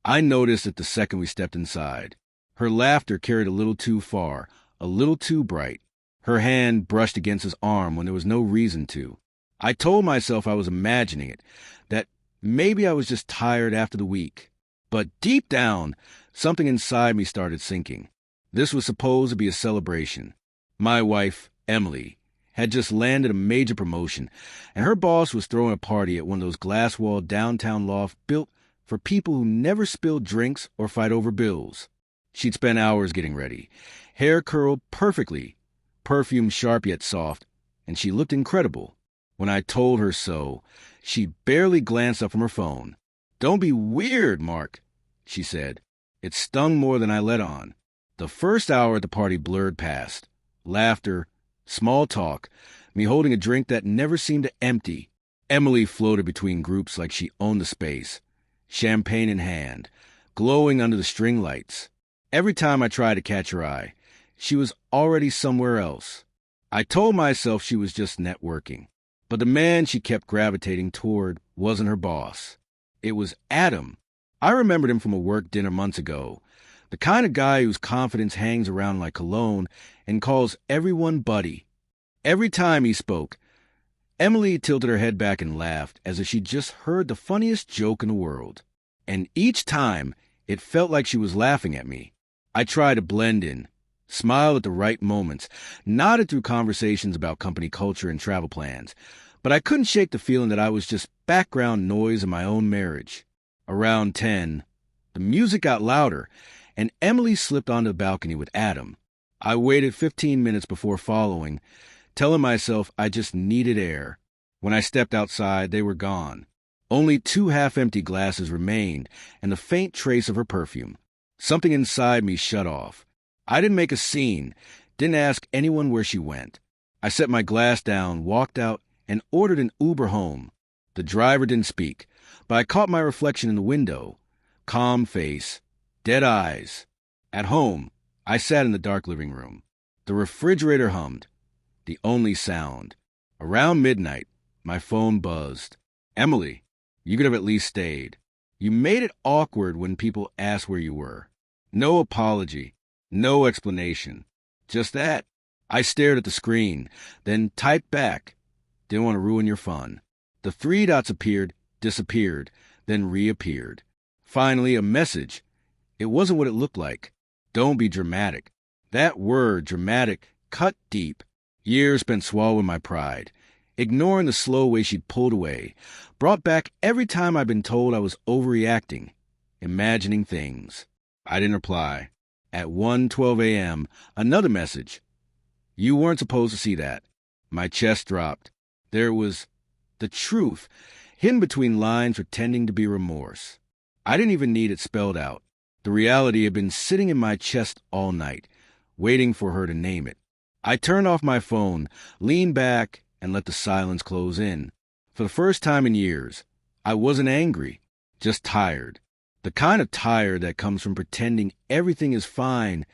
I noticed it the second we stepped inside. Her laughter carried a little too far, a little too bright. Her hand brushed against his arm when there was no reason to. I told myself I was imagining it, that maybe I was just tired after the week. But deep down, something inside me started sinking. This was supposed to be a celebration. My wife, Emily, had just landed a major promotion, and her boss was throwing a party at one of those glass-walled downtown lofts built for people who never spill drinks or fight over bills. She'd spent hours getting ready, hair curled perfectly, perfume sharp yet soft, and she looked incredible. When I told her so, she barely glanced up from her phone. "Don't be weird, Mark," she said. It stung more than I let on. The first hour at the party blurred past. Laughter, small talk, me holding a drink that never seemed to empty. Emily floated between groups like she owned the space, champagne in hand, glowing under the string lights. Every time I tried to catch her eye, she was already somewhere else. I told myself she was just networking. But the man she kept gravitating toward wasn't her boss. It was Adam. I remembered him from a work dinner months ago. The kind of guy whose confidence hangs around like cologne and calls everyone buddy. Every time he spoke, Emily tilted her head back and laughed as if she'd just heard the funniest joke in the world. And each time, it felt like she was laughing at me. I tried to blend in, smiled at the right moments, nodded through conversations about company culture and travel plans, but I couldn't shake the feeling that I was just background noise in my own marriage. Around 10, the music got louder, and Emily slipped onto the balcony with Adam. I waited 15 minutes before following, telling myself I just needed air. When I stepped outside, they were gone. Only 2 half-empty glasses remained, and the faint trace of her perfume. Something inside me shut off. I didn't make a scene, didn't ask anyone where she went. I set my glass down, walked out, and ordered an Uber home. The driver didn't speak, but I caught my reflection in the window. Calm face, dead eyes. At home, I sat in the dark living room. The refrigerator hummed, the only sound. Around midnight, my phone buzzed. "Emily, you could have at least stayed. You made it awkward when people asked where you were. No apology, no explanation. Just that." I stared at the screen, then typed back. "Didn't want to ruin your fun." The 3 dots appeared, disappeared, then reappeared. Finally, a message. It wasn't what it looked like. "Don't be dramatic." That word, dramatic, cut deep. Years spent swallowing my pride, ignoring the slow way she'd pulled away, brought back every time I'd been told I was overreacting, imagining things. I didn't reply. At 1:12 a.m., another message. "You weren't supposed to see that." My chest dropped. There was the truth, hidden between lines pretending to be remorse. I didn't even need it spelled out. The reality had been sitting in my chest all night, waiting for her to name it. I turned off my phone, leaned back, and let the silence close in. For the first time in years, I wasn't angry, just tired. The kind of tired that comes from pretending everything is fine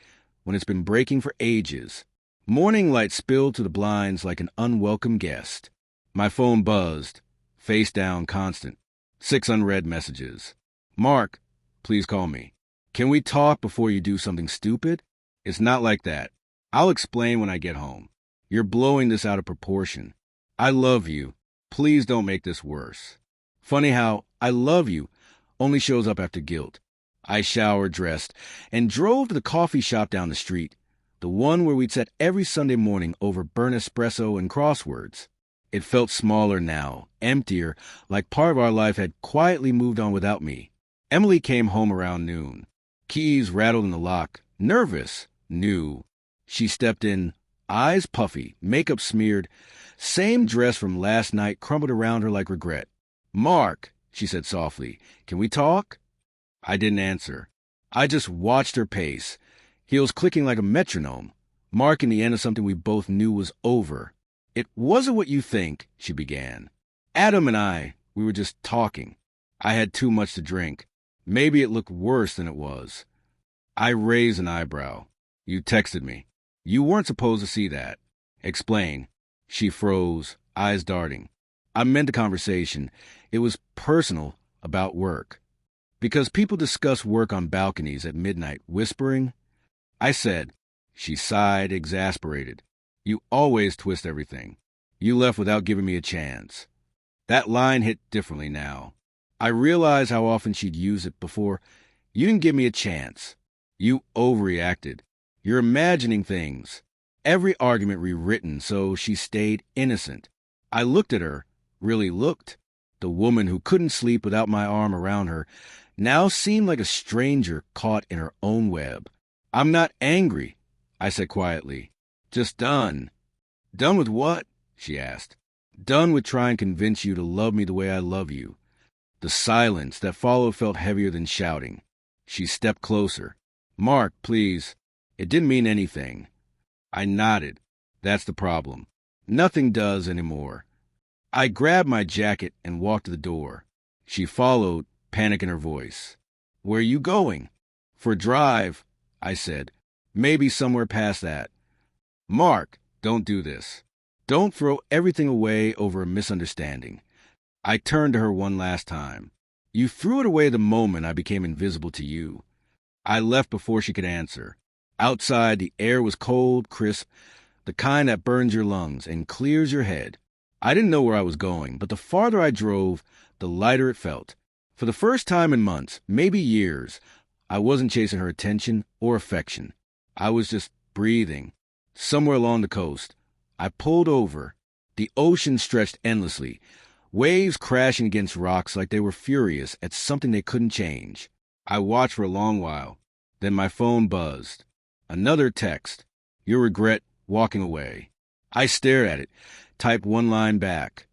when it's been breaking for ages. Morning light spilled to the blinds like an unwelcome guest. My phone buzzed, face down, constant. 6 unread messages. "Mark, please call me. Can we talk before you do something stupid? It's not like that. I'll explain when I get home. You're blowing this out of proportion. I love you. Please don't make this worse." Funny how "I love you" only shows up after guilt. I showered, dressed, and drove to the coffee shop down the street, the one where we'd sat every Sunday morning over burnt espresso and crosswords. It felt smaller now, emptier, like part of our life had quietly moved on without me. Emily came home around noon. Keys rattled in the lock. Nervous. New. She stepped in, eyes puffy, makeup smeared, same dress from last night crumpled around her like regret. "Mark," she said softly, "can we talk?" I didn't answer. I just watched her pace, heels clicking like a metronome, marking the end of something we both knew was over. "It wasn't what you think," she began. "Adam and we were just talking. I had too much to drink. Maybe it looked worse than it was." I raised an eyebrow. "You texted me. You weren't supposed to see that." "Explain." She froze, eyes darting. I meant the conversation. It was personal, about work. Because people discuss work on balconies at midnight, whispering. I said. She sighed, exasperated. You always twist everything. You left without giving me a chance. That line hit differently now. I realized how often she'd use it before. You didn't give me a chance. You overreacted. You're imagining things. Every argument rewritten so she stayed innocent. I looked at her, really looked. The woman who couldn't sleep without my arm around her now seemed like a stranger caught in her own web. I'm not angry, I said quietly. Just done. Done with what? She asked. Done with trying to convince you to love me the way I love you. The silence that followed felt heavier than shouting. She stepped closer. Mark, please. It didn't mean anything. I nodded. That's the problem. Nothing does anymore. I grabbed my jacket and walked to the door. She followed, panic in her voice. Where are you going? For a drive, I said. Maybe somewhere past that. Mark, don't do this. Don't throw everything away over a misunderstanding. I turned to her one last time. You threw it away the moment I became invisible to you. I left before she could answer. Outside, the air was cold, crisp, the kind that burns your lungs and clears your head. I didn't know where I was going, but the farther I drove, the lighter it felt. For the first time in months, maybe years, I wasn't chasing her attention or affection. I was just breathing. Somewhere along the coast, I pulled over. The ocean stretched endlessly, waves crashing against rocks like they were furious at something they couldn't change. I watched for a long while. Then my phone buzzed. Another text. Your regret walking away. I stared at it, typed one line back.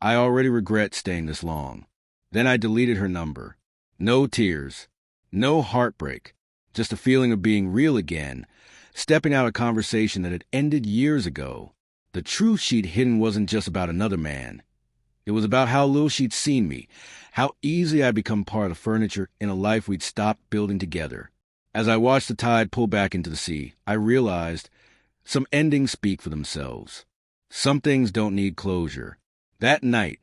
I already regret staying this long. Then I deleted her number. No tears. No heartbreak. Just a feeling of being real again, stepping out of a conversation that had ended years ago. The truth she'd hidden wasn't just about another man. It was about how little she'd seen me, how easily I'd become part of the furniture in a life we'd stopped building together. As I watched the tide pull back into the sea, I realized some endings speak for themselves. Some things don't need closure. That night,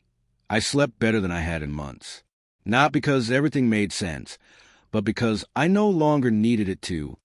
I slept better than I had in months. Not because everything made sense, but because I no longer needed it to.